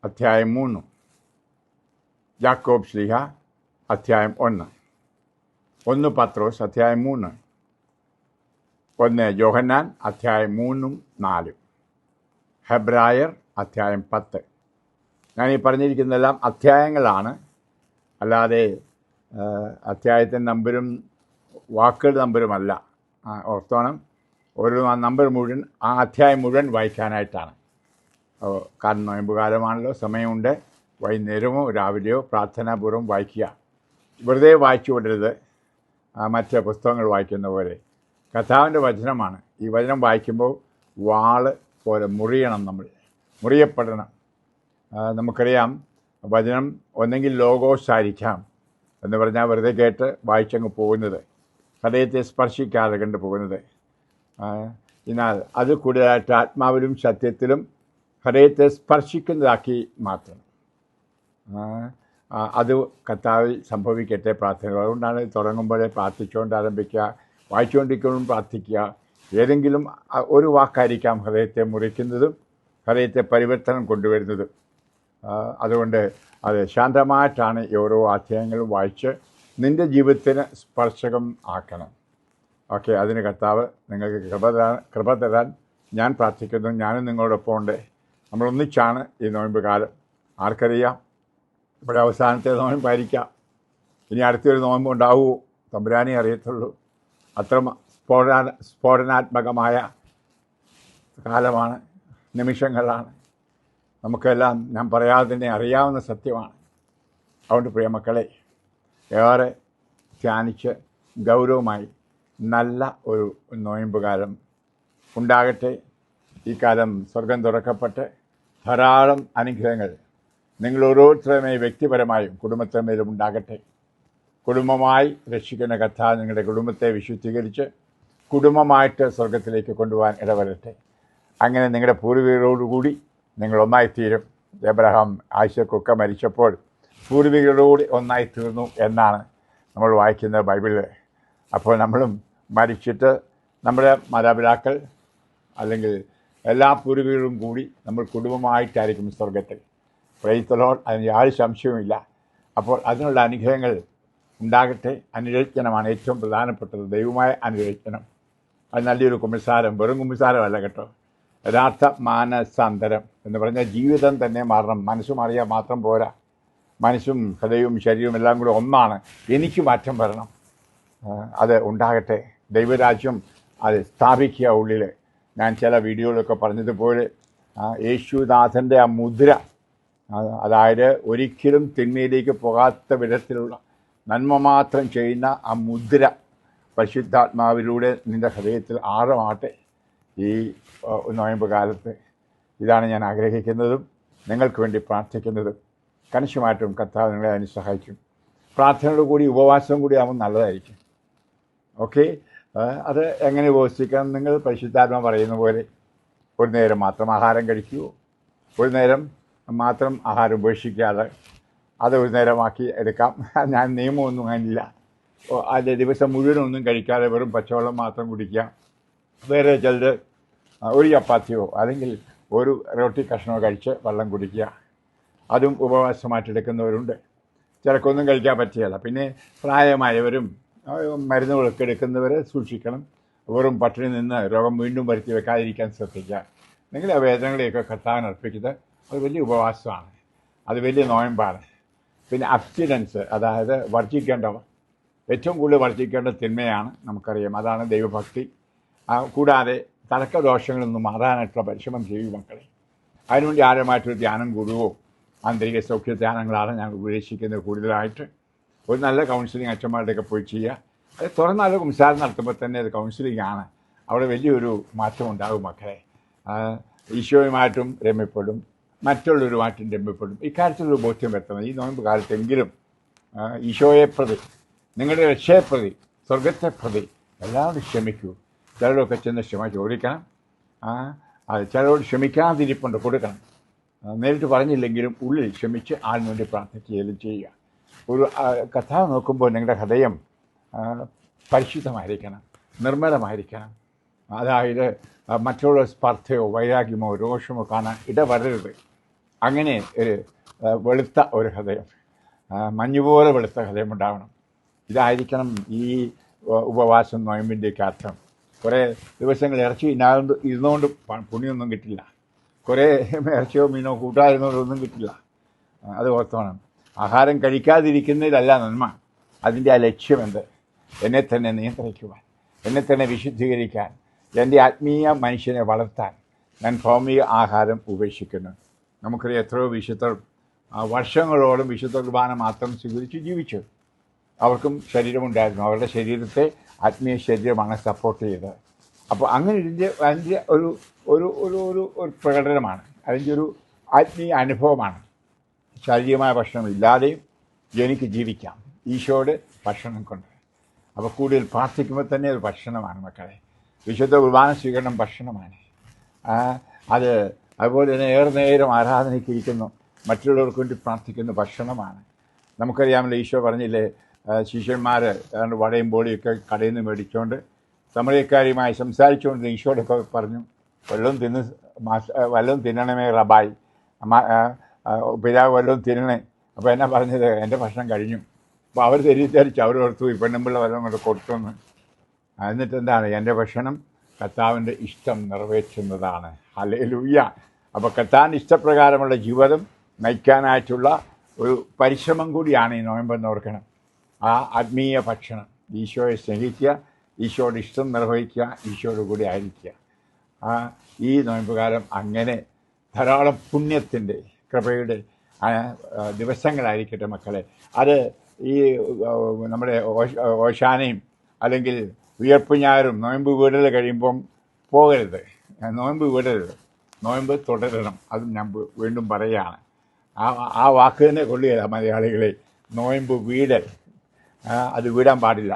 അധ്യായം 3ഉം. യാക്കോബ് ശ്ലീഹ അധ്യായം 1. 1 പത്രോസ് അധ്യായം 3. 1 യോഹന്നാൻ അധ്യായം 3ഉം 4ഉം. ഹെബ്രായർ അധ്യായം 10. ഞാൻ ഈ പറഞ്ഞിരിക്കുന്നതെല്ലാം അധ്യായങ്ങളാണ്, അല്ലാതെ അധ്യായത്തിൻ്റെ നമ്പരും വാക്കുകളുടെ നമ്പരുമല്ല. ഓർത്തോണം, ഒരു നമ്പർ മുഴുവൻ, ആ അധ്യായം മുഴുവൻ വായിക്കാനായിട്ടാണ്. കാരണം നോയമ്പുകാലമാണല്ലോ, സമയമുണ്ട്. വൈകുന്നേരമോ രാവിലെയോ പ്രാർത്ഥനാപൂർവ്വം വായിക്കുക. വെറുതെ വായിച്ചു വിടരുത്, മറ്റ് പുസ്തകങ്ങൾ വായിക്കുന്ന പോലെ. കർത്താവിൻ്റെ വചനമാണ്. ഈ വചനം വായിക്കുമ്പോൾ വാള് പോലെ മുറിയണം, നമ്മൾ മുറിയപ്പെടണം. നമുക്കറിയാം, വചനം ഒന്നെങ്കിൽ ലോഗോസ് ആയിരിക്കാം, എന്ന് പറഞ്ഞാൽ വെറുതെ കേട്ട് വായിച്ചങ്ങ് പോകുന്നത്, ഹൃദയത്തെ സ്പർശിക്കാതെ കണ്ടു പോകുന്നത്. എന്നാൽ അത് കൂടുതലായിട്ട് ആത്മാവിലും സത്യത്തിലും ഹൃദയത്തെ സ്പർശിക്കുന്നതാക്കി മാറ്റണം. അത് കർത്താവിൽ സംഭവിക്കട്ടെ പ്രാർത്ഥന. അതുകൊണ്ടാണ് തുടങ്ങുമ്പോഴേ പ്രാർത്ഥിച്ചുകൊണ്ട് ആരംഭിക്കുക, വായിച്ചുകൊണ്ടിരിക്കുമ്പോഴും പ്രാർത്ഥിക്കുക. ഏതെങ്കിലും ഒരു വാക്കായിരിക്കാം ഹൃദയത്തെ മുറിക്കുന്നതും ഹൃദയത്തെ പരിവർത്തനം കൊണ്ടുവരുന്നതും. അതുകൊണ്ട് അത് ശാന്തമായിട്ടാണ് ഓരോ അധ്യായങ്ങളും വായിച്ച് നിൻ്റെ ജീവിതത്തിന് സ്പർശകം ആക്കണം. ഓക്കെ, അതിന് കർത്താവ് നിങ്ങൾക്ക് കൃപ തരാൻ ഞാൻ പ്രാർത്ഥിക്കുന്നു. ഞാനും നിങ്ങളോടൊപ്പം ഉണ്ട്. നമ്മളൊന്നിച്ചാണ് ഈ നോയമ്പ് കാലം. ആർക്കറിയാം, ഇവിടെ അവസാനത്തെ നോയമ്പായിരിക്കാം. ഇനി അടുത്തൊരു നോയമ്പ് ഉണ്ടാവുമോ, തമ്പുരാനെ അറിയത്തുള്ളൂ. അത്ര സ്ഫോടനാത്മകമായ കാലമാണ്, നിമിഷങ്ങളാണ്. നമുക്കെല്ലാം ഞാൻ പറയാതെ തന്നെ അറിയാവുന്ന സത്യമാണ്. അതുകൊണ്ട് പ്രിയമക്കളെ, ഏറെ ധ്യാനിച്ച് ഗൗരവമായി നല്ല ഒരു നോയമ്പ് കാലം ഉണ്ടാകട്ടെ. ഈ കാലം സ്വർഗം തുറക്കപ്പെട്ട് ധാരാളം അനുഗ്രഹങ്ങൾ നിങ്ങൾ ഓരോരുത്തരുമായി വ്യക്തിപരമായും കുടുംബത്തിന്മേലും ഉണ്ടാകട്ടെ. കുടുംബമായി രക്ഷിക്കുന്ന കർത്താവ് നിങ്ങളുടെ കുടുംബത്തെ വിശുദ്ധീകരിച്ച് കുടുംബമായിട്ട് സ്വർഗത്തിലേക്ക് കൊണ്ടുപോകാൻ ഇടവരട്ടെ. അങ്ങനെ നിങ്ങളുടെ പൂർവികരോടുകൂടി നിങ്ങൾ ഒന്നായിത്തീരും. എബ്രഹാം, ആയിസക്കൊക്കെ മരിച്ചപ്പോൾ പൂർവികരോടുകൂടി ഒന്നായിത്തീർന്നു എന്നാണ് നമ്മൾ വായിക്കുന്നത് ബൈബിളിൽ. അപ്പോൾ നമ്മളും മരിച്ചിട്ട് നമ്മുടെ മാതാപിതാക്കൾ അല്ലെങ്കിൽ എല്ലാ പൂർവികരും കൂടി നമ്മൾ കുടുംബമായിട്ടായിരിക്കും സ്വർഗത്തിൽ. Praise the Lord. അതിന് യാതൊരു സംശയവുമില്ല. അപ്പോൾ അതിനുള്ള അനുഗ്രഹങ്ങൾ ഉണ്ടാകട്ടെ. അനുരഞ്ജനമാണ് ഏറ്റവും പ്രധാനപ്പെട്ടത്, ദൈവമായ അനുരഞ്ജനം. അത് നല്ലൊരു കുമ്പസാരം, വെറും കുമ്പസാരമല്ല കേട്ടോ, യഥാർത്ഥ മാനസാന്തരം എന്ന് പറഞ്ഞാൽ ജീവിതം തന്നെ മാറണം. മനസ്സ് മാറിയാൽ മാത്രം പോരാ, മനസ്സും ഹൃദയവും ശരീരവും എല്ലാം കൂടെ ഒന്നാണ്. എനിക്ക് മാറ്റം വരണം, അത് ഉണ്ടാകട്ടെ. ദൈവരാജ്യം അത് സ്ഥാപിക്കുക ഉള്ളിൽ. ഞാൻ ചില വീഡിയോയിലൊക്കെ പറഞ്ഞതുപോലെ യേശുനാഥൻ്റെ ആ മുദ്ര, അതായത് ഒരിക്കലും തിന്മയിലേക്ക് പോകാത്ത വിധത്തിലുള്ള നന്മ മാത്രം ചെയ്യുന്ന ആ മുദ്ര പരിശുദ്ധാത്മാവിലൂടെ നിൻ്റെ ഹൃദയത്തിൽ ആഴമാട്ടെ ഈ നോയമ്പ് കാലത്ത്. ഇതാണ് ഞാൻ ആഗ്രഹിക്കുന്നതും നിങ്ങൾക്ക് വേണ്ടി പ്രാർത്ഥിക്കുന്നതും. കണിശമായിട്ടും കർത്താവ് നിങ്ങളെ അതിന് സഹായിക്കും. പ്രാർത്ഥനയോട് കൂടി ഉപവാസം കൂടി ആകുമ്പോൾ നല്ലതായിരിക്കും. ഓക്കെ, അത് എങ്ങനെ ഉപവസിക്കണം? നിങ്ങൾ പരിശുദ്ധാത്മ പറയുന്ന പോലെ ഒരു നേരം മാത്രം ആഹാരം കഴിക്കുമോ, ഒരു നേരം മാത്രം ആഹാരം ഉപേക്ഷിക്കാതെ അത് ഒരു നേരമാക്കി എടുക്കാം. ഞാൻ നിയമമൊന്നും അതിനില്ല. അതിൻ്റെ ദിവസം മുഴുവനൊന്നും കഴിക്കാതെ വെറും പച്ചവെള്ളം മാത്രം കുടിക്കുക. വേറെ ചിലർ ഒരു ചപ്പാത്തിയോ അല്ലെങ്കിൽ ഒരു റൊട്ടി കഷ്ണമോ കഴിച്ച് വെള്ളം കുടിക്കുക. അതും ഉപവാസമായിട്ടെടുക്കുന്നവരുണ്ട്. ചിലർക്കൊന്നും കഴിക്കാൻ പറ്റുകയില്ല. പിന്നെ പ്രായമായവരും മരുന്നുകളൊക്കെ എടുക്കുന്നവർ സൂക്ഷിക്കണം. വെറും പട്ടിണി നിന്ന് രോഗം വീണ്ടും വരുത്തി വെക്കാതിരിക്കാൻ ശ്രദ്ധിക്കുക. നിങ്ങളുടെ വേദനകളെയൊക്കെ കർത്താവിന് അർപ്പിക്കുന്നത് അത് വലിയ ഉപവാസമാണ്, അത് വലിയ നോയമ്പാണ്. പിന്നെ അബ്സ്റ്റിനൻസ്, അതായത് വർജിക്കേണ്ടവ, ഏറ്റവും കൂടുതൽ വർജിക്കേണ്ട തിന്മയാണ്, നമുക്കറിയാം. അതാണ് ദൈവഭക്തി. കൂടാതെ തലക്കദോഷങ്ങളൊന്നും മാറാനായിട്ടുള്ള പരിശ്രമം ചെയ്യും മക്കളെ. അതിനുവേണ്ടി ആഴമായിട്ടൊരു ധ്യാനം കൂടുകയോ ആന്തരിക സൗഖ്യ ധ്യാനങ്ങളാണ് ഞാൻ ഉപദേശിക്കുന്നത് കൂടുതലായിട്ട്. ഒരു നല്ല കൗൺസിലിംഗ് അച്ഛന്മാരുടെയൊക്കെ പോയി ചെയ്യുക. അത് തുറന്നാലും സംസാരം നടത്തുമ്പോൾ തന്നെ അത് കൗൺസിലിംഗ് ആണ്. അവിടെ വലിയൊരു മാറ്റം ഉണ്ടാകും മക്കളെ. ഈശോയുമായിട്ടും രമ്യപ്പെടും, മറ്റുള്ളവരുമായിട്ടും രമ്യപ്പെടും. ഇക്കാര്യത്തിലൊരു ബോധ്യം വരുത്തണം. ഈ നോയമ്പ് കാലത്തെങ്കിലും ഈശോയെ പ്രതി, നിങ്ങളുടെ രക്ഷയെ പ്രതി, സ്വർഗത്തെ പ്രതി എല്ലാവരും ക്ഷമിക്കൂ. ചിലരൊക്കെ ചെന്ന് ക്ഷമ ചോദിക്കണം. അത് ചിലരോട് ക്ഷമിക്കാതിരിപ്പുണ്ട്, കൊടുക്കണം. നേരിട്ട് പറഞ്ഞില്ലെങ്കിലും ഉള്ളിൽ ക്ഷമിച്ച് ആളിന് വേണ്ടി പ്രാർത്ഥിക്കുകയും ചെയ്യുക. ഒരു കഥാവ് നോക്കുമ്പോൾ നിങ്ങളുടെ ഹൃദയം പരിശുദ്ധമായിരിക്കണം, നിർമ്മലമായിരിക്കണം. അതായത് മറ്റുള്ള സ്പർദ്ധയോ വൈരാഗ്യമോ രോഷമോ കാണാൻ ഇടവരരുത്. അങ്ങനെ ഒരു വെളുത്ത ഒരു ഹൃദയം, മഞ്ഞുപോലെ വെളുത്ത ഹൃദയം ഉണ്ടാവണം. ഇതായിരിക്കണം ഈ ഉപവാസം നോയമ്പിൻ്റെയൊക്കെ അർത്ഥം. കുറേ ദിവസങ്ങൾ ഇറച്ചി ഇരുന്നുകൊണ്ട് പുണ്യൊന്നും കിട്ടില്ല. കുറേ ഇറച്ചിയോ മീനോ കൂട്ടാതിരുന്നോണ്ടൊന്നും കിട്ടില്ല. അത് ഓർത്തോണം. ആഹാരം കഴിക്കാതിരിക്കുന്നതിലല്ല നന്മ. അതിൻ്റെ ആ ലക്ഷ്യമെന്ത്? എന്നെ തന്നെ നിയന്ത്രിക്കുവാൻ, എന്നെ തന്നെ വിശുദ്ധീകരിക്കാൻ, എൻ്റെ ആത്മീയ മനുഷ്യനെ വളർത്താൻ ഞാൻ ഭൗമിക ആഹാരം ഉപേക്ഷിക്കുന്നു. നമുക്കറിയാം എത്രയോ വിശുദ്ധർ വർഷങ്ങളോളം വിശുദ്ധ കുർബാന മാത്രം സ്വീകരിച്ച് ജീവിച്ചു. അവർക്കും ശരീരമുണ്ടായിരുന്നു. അവരുടെ ശരീരത്തെ ആത്മീയ ശരീരമാണ് സപ്പോർട്ട് ചെയ്തത്. അപ്പോൾ അങ്ങനെ അതിൻ്റെ ഒരു ഒരു ഒരു ഒരു ഒരു പ്രകടനമാണ്, അതിൻ്റെ ഒരു ആത്മീയ അനുഭവമാണ്. ശാരീരികമായ ഭക്ഷണം ഇല്ലാതെയും എനിക്ക് ജീവിക്കാം ഈശോയുടെ ഭക്ഷണം കൊണ്ട്. അപ്പോൾ കൂടുതൽ പ്രാർത്ഥിക്കുമ്പോൾ തന്നെ ഒരു ഭക്ഷണമാണ് മക്കളെ. വിശുദ്ധ കുർബാന സ്വീകരണം ഭക്ഷണമാണ്. അതുപോലെ തന്നെ ഏറെ നേരം ആരാധനയ്ക്ക് ഇരിക്കുന്നു, മറ്റുള്ളവർക്ക് വേണ്ടി പ്രാർത്ഥിക്കുന്ന ഭക്ഷണമാണ്. നമുക്കറിയാമല്ലോ, ഈശോ പറഞ്ഞില്ലേ, ശിഷ്യന്മാർ ഏതാണ്ട് വടയും ബോളിയൊക്കെ കടയിൽ നിന്ന് മേടിച്ചുകൊണ്ട് സമറിയക്കാരുമായി സംസാരിച്ചുകൊണ്ട് ഈശോടൊക്കെ പറഞ്ഞു, വല്ലതും തിന്നണമേ റബായി, പിതാവ് വല്ലതും തിന്നണേ. അപ്പോൾ എന്നാ പറഞ്ഞത്? എൻ്റെ ഭക്ഷണം കഴിഞ്ഞു. അപ്പോൾ അവർ തെറ്റിദ്ധരിച്ച് അവരോർത്തു ഈ പെണ്ണുമ്പിള്ള വല്ലതും കൊണ്ട് കൊടുത്തെന്ന്. എന്നിട്ട് എന്താണ്? എൻ്റെ ഭക്ഷണം കർത്താവിൻ്റെ ഇഷ്ടം നിറവേറ്റുന്നതാണ്. ഹല്ലേലൂയ. അപ്പോൾ കർത്താവിൻ്റെ ഇഷ്ടപ്രകാരമുള്ള ജീവിതം നയിക്കാനായിട്ടുള്ള ഒരു പരിശ്രമം കൂടിയാണ് ഈ നോയമ്പെന്ന് ഓർക്കണം. ആ ആത്മീയ ഭക്ഷണം, ഈശോയെ സ്നേഹിക്കുക, ഈശോയുടെ ഇഷ്ടം നിർവഹിക്കുക, ഈശോയോട് കൂടി ആയിരിക്കുക. ഈ നോയമ്പുകാലം അങ്ങനെ ധാരാളം പുണ്യത്തിൻ്റെ കൃപയുടെ ദിവസങ്ങളായിരിക്കട്ടെ മക്കളെ. അത് ഈ നമ്മുടെ ഓശാനയും അല്ലെങ്കിൽ ഉയർപ്പ് ഞായറും നോയമ്പ് വീടൽ കഴിയുമ്പം പോകരുത്. നോയമ്പ് വീടരുത്, നോയമ്പ് തുടരണം. അതും ഞാൻ വീണ്ടും പറയുകയാണ്. ആ വാക്ക് തന്നെ കൊള്ളുകയില്ല മലയാളികളെ. നോയമ്പ് വീടൽ, അത് വീടാൻ പാടില്ല,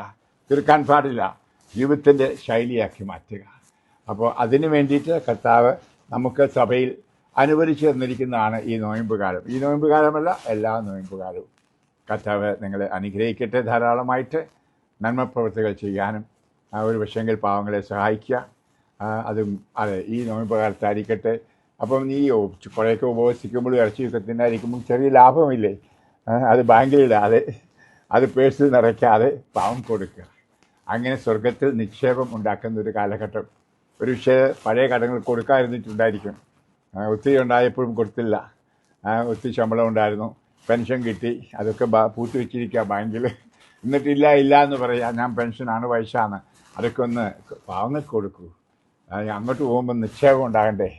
തീർക്കാൻ പാടില്ല, ജീവിതത്തിൻ്റെ ശൈലിയാക്കി മാറ്റുക. അപ്പോൾ അതിന് വേണ്ടിയിട്ട് കർത്താവ് നമുക്ക് സഭയിൽ അനുവദിച്ചു തന്നിരിക്കുന്നതാണ് ഈ നോയമ്പ് കാലം. ഈ നോയമ്പ് കാലമല്ല, എല്ലാ നോയമ്പ് കാലവും. കർത്താവ് നിങ്ങളെ അനുഗ്രഹിക്കട്ടെ ധാരാളമായിട്ട്. നന്മ പ്രവൃത്തികൾ ചെയ്യാനും ഒരു പക്ഷെങ്കിൽ പാവങ്ങളെ സഹായിക്കുക, അതും അതെ ഈ നോയമ്പ് കാലത്തായിരിക്കട്ടെ. അപ്പം നീ കുറേയൊക്കെ ഉപവസിക്കുമ്പോഴും ഇറച്ചിയൊക്കെ തിന്നായിരിക്കുമ്പോൾ ചെറിയ ലാഭമില്ലേ? അത് ബാങ്കിലിടാതെ, അത് പേഴ്സിൽ നിറയ്ക്കാതെ പാവം കൊടുക്കുക. അങ്ങനെ സ്വർഗത്തിൽ നിക്ഷേപം ഉണ്ടാക്കുന്ന ഒരു കാലഘട്ടം. ഒരു പക്ഷേ പഴയ കടങ്ങൾ കൊടുക്കാതിരുന്നിട്ടുണ്ടായിരിക്കും, ഒത്തിരി ഉണ്ടായപ്പോഴും കൊടുത്തില്ല. ഒത്തിരി ശമ്പളം ഉണ്ടായിരുന്നു, പെൻഷൻ കിട്ടി, അതൊക്കെ പൂത്തി വെച്ചിരിക്കുക ബാങ്കിൽ. എന്നിട്ടില്ല എന്ന് പറയാം, ഞാൻ പെൻഷനാണ്, വയസ്സാണ്, അതൊക്കെ ഒന്ന് പാവങ്ങൾക്ക് കൊടുക്കൂ. അങ്ങോട്ട് പോകുമ്പോൾ നിക്ഷേപം ഉണ്ടാകണ്ടേ?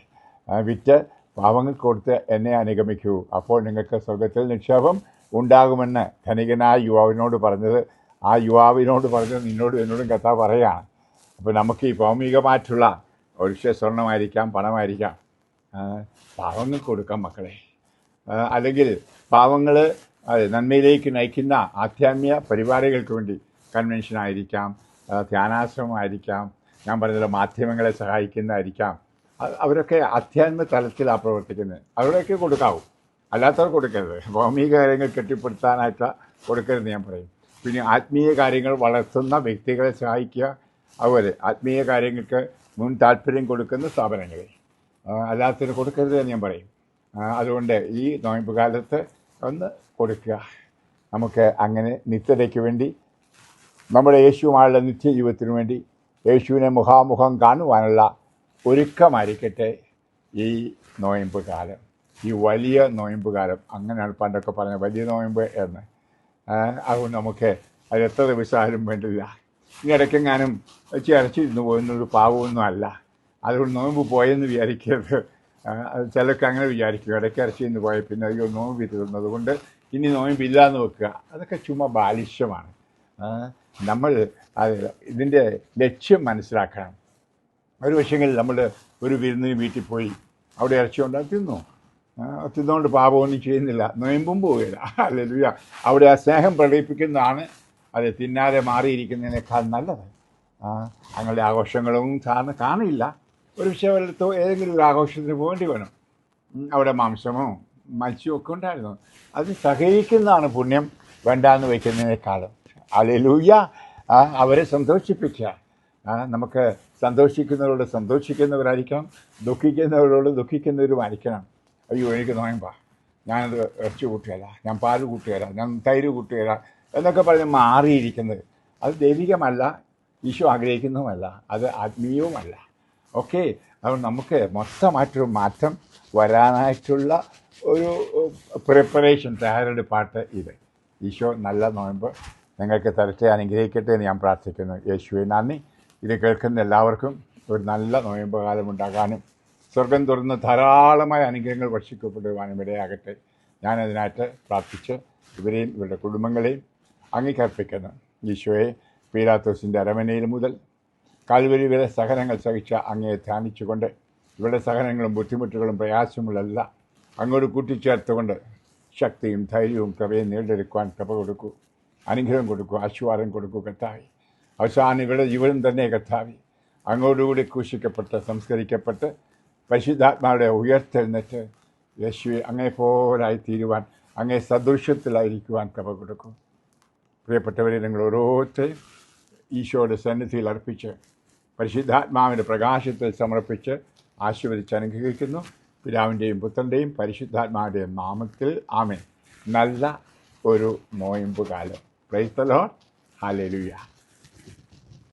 വിറ്റ് പാവങ്ങൾക്ക് കൊടുത്ത് എന്നെ അനുഗമിക്കൂ, അപ്പോൾ നിങ്ങൾക്ക് സ്വർഗത്തിൽ നിക്ഷേപം ഉണ്ടാകുമെന്ന് ധനികനായ യുവാവിനോട് പറഞ്ഞത്, ആ യുവാവിനോട് പറഞ്ഞത് നിന്നോടും എന്നോടും കർത്താവ് പറയുകയാണ്. അപ്പോൾ നമുക്ക് ഈ ഭൗമികമായിട്ടുള്ള ഒരു സ്വർണ്ണമായിരിക്കാം, പണമായിരിക്കാം, പാവങ്ങൾക്ക് കൊടുക്കാം മക്കളെ. അല്ലെങ്കിൽ പാവങ്ങൾ നന്മയിലേക്ക് നയിക്കുന്ന ആധ്യാത്മിക പരിപാടികൾക്ക് വേണ്ടി കൺവെൻഷനായിരിക്കാം, ധ്യാനാശ്രമമായിരിക്കാം, ഞാൻ പറഞ്ഞ മാധ്യമങ്ങളെ സഹായിക്കുന്നതായിരിക്കാം, അവരൊക്കെ ആധ്യാത്മിക തലത്തിലാണ് പ്രവർത്തിക്കുന്നത്. അവരൊക്കെ കൊടുക്കാവൂ, അല്ലാത്തവർ കൊടുക്കരുത്. ഭൗമിക കാര്യങ്ങൾ കെട്ടിപ്പടുത്താനായിട്ട് കൊടുക്കരുത് ഞാൻ പറയും. പിന്നെ ആത്മീയ കാര്യങ്ങൾ വളർത്തുന്ന വ്യക്തികളെ സഹായിക്കുക, അതുപോലെ ആത്മീയ കാര്യങ്ങൾക്ക് മുൻ താല്പര്യം കൊടുക്കുന്ന സ്ഥാപനങ്ങളെ അല്ലാത്തതിന് കൊടുക്കരുത് എന്ന് ഞാൻ പറയും. അതുകൊണ്ട് ഈ നോയമ്പ് കാലത്ത് ഒന്ന് കൊടുക്കുക. നമുക്ക് അങ്ങനെ നിത്യതയ്ക്ക് വേണ്ടി, നമ്മുടെ യേശുവുമായുള്ള നിത്യജീവിതത്തിന് വേണ്ടി, യേശുവിനെ മുഖാമുഖം കാണുവാനുള്ള ഒരുക്കമായിരിക്കട്ടെ ഈ നോയമ്പ് കാലം, ഈ വലിയ നോയമ്പ് കാലം. അങ്ങനെയാണ് പണ്ടൊക്കെ പറഞ്ഞത്, വലിയ നോയമ്പ് എന്ന്. അതുകൊണ്ട് നമുക്ക് അത് എത്ര ദിവസമായാലും വേണ്ടില്ല. ഈ ഇടയ്ക്കെങ്ങാനും ഇറച്ചിരുന്ന് പോകുന്നൊരു പാവമൊന്നും അല്ല. അതുകൊണ്ട് നോയമ്പ് പോയെന്ന് വിചാരിക്കരുത്. ചിലർക്ക് അങ്ങനെ വിചാരിക്കും, ഇടയ്ക്ക് ഇറച്ചിന്ന് പോയ പിന്നെ അയ്യോ നോയമ്പ് ഇരുന്നത് കൊണ്ട് ഇനി നോയമ്പില്ല എന്ന് വെക്കുക. അതൊക്കെ ചുമ്മാ ബാലിഷ്യമാണ്. നമ്മൾ ഇതിൻ്റെ ലക്ഷ്യം മനസ്സിലാക്കണം. ഒരു പക്ഷെങ്കിൽ നമ്മൾ ഒരു വിരുന്നിന് വീട്ടിൽ പോയി അവിടെ ഇറച്ചി ഉണ്ടാക്കി തിന്നുകൊണ്ട് പാപമൊന്നും ചെയ്യുന്നില്ല, നോയമ്പും പോവുകയില്ല. ഹല്ലേലൂയ. അവിടെ ആ സ്നേഹം പ്രകടിപ്പിക്കുന്നതാണ് അത് തിന്നാതെ മാറിയിരിക്കുന്നതിനേക്കാൾ നല്ലത്. ഞങ്ങളുടെ ആഘോഷങ്ങളൊന്നും സാറിന് കാണില്ല. ഒരു വിഷയത്തോ ഏതെങ്കിലും ഒരു ആഘോഷത്തിന് പോകേണ്ടി വേണം, അവിടെ മാംസമോ മത്സ്യമോ ഒക്കെ ഉണ്ടായിരുന്നു. അത് സഹകരിക്കുന്നതാണ് പുണ്യം, വേണ്ടാന്ന് വയ്ക്കുന്നതിനേക്കാളും. ഹല്ലേലൂയ. അവരെ സന്തോഷിപ്പിക്കുക. നമുക്ക് സന്തോഷിക്കുന്നവരോട് സന്തോഷിക്കുന്നവരായിരിക്കണം, ദുഃഖിക്കുന്നവരോട് ദുഃഖിക്കുന്നവരുമായിരിക്കണം. അയ്യോ എനിക്ക് നോയമ്പാ, ഞാനത് ഇറച്ചി കൂട്ടുകയില്ല, ഞാൻ പാല് കൂട്ടുകയില്ല, ഞാൻ തൈര് കൂട്ടുകയില്ല എന്നൊക്കെ പറഞ്ഞ് മാറിയിരിക്കുന്നത് അത് ദൈവികമല്ല, ഈശോ ആഗ്രഹിക്കുന്നതുമല്ല, അത് ആത്മീയവുമല്ല. ഓക്കെ. അതുകൊണ്ട് നമുക്ക് മൊത്തമായിട്ടൊരു മാറ്റം വരാനായിട്ടുള്ള ഒരു പ്രിപ്പറേഷൻ, തയ്യാറെടുപ്പാട്ട് ഇത്. ഈശോ നല്ല നോയമ്പ് നിങ്ങൾക്ക് തരട്ടെ, അനുഗ്രഹിക്കട്ടെ എന്ന് ഞാൻ പ്രാർത്ഥിക്കുന്നു. യേശുവെ നന്ദി. ഇത് കേൾക്കുന്ന എല്ലാവർക്കും ഒരു നല്ല നോയമ്പ് കാലം ഉണ്ടാകാനും സ്വർഗം തുറന്ന് ധാരാളമായ അനുഗ്രഹങ്ങൾ വർഷിക്കപ്പെടുവാനും ഇടയാകട്ടെ. ഞാനതിനായിട്ട് പ്രാർത്ഥിച്ച് ഇവരെയും ഇവരുടെ കുടുംബങ്ങളെയും അംഗീകരിപ്പിക്കുന്നു. ഈശോയെ, പീലാത്തോസിൻ്റെ അരമനയിൽ മുതൽ കാൽവരി വരെ സഹനങ്ങൾ സഹിച്ച അങ്ങയെ ധ്യാനിച്ചുകൊണ്ട് ഇവരുടെ സഹനങ്ങളും ബുദ്ധിമുട്ടുകളും പ്രയാസങ്ങളുമെല്ലാം അങ്ങോട്ട് കൂട്ടിച്ചേർത്തുകൊണ്ട് ശക്തിയും ധൈര്യവും കൃപയും നേടിയെടുക്കുവാൻ കൃപ കൊടുക്കൂ, അനുഗ്രഹം കൊടുക്കൂ, ആശീർവാദം കൊടുക്കൂ കർത്താവേ. അവസാനം ഇവരുടെ ജീവനും തന്നെ കർത്താവേ അങ്ങോട്ടുകൂടി ക്രൂശിക്കപ്പെട്ട് സംസ്കരിക്കപ്പെട്ട് പരിശുദ്ധാത്മാവിടെ ഉയർത്തെഴുന്നേറ്റ് യേശുവെ അങ്ങേപ്പോലായി തീരുവാൻ, അങ്ങേ സദൃശ്യത്തിലായിരിക്കുവാൻ കൃപ കൊടുക്കും. പ്രിയപ്പെട്ടവരെ, നിങ്ങൾ ഓരോരുത്തരെയും ഈശോയുടെ സന്നിധിയിൽ അർപ്പിച്ച് പരിശുദ്ധാത്മാവിൻ്റെ പ്രകാശത്തിൽ സമർപ്പിച്ച് ആശീർവദിച്ച് അനുഗ്രഹിക്കുന്നു. പിതാവിൻ്റെയും പുത്രൻ്റെയും പരിശുദ്ധാത്മാവിൻ്റെയും നാമത്തിൽ ആമേൻ. നല്ല ഒരു നോയമ്പ് കാലം. Praise the Lord. ഹല്ലേലൂയ.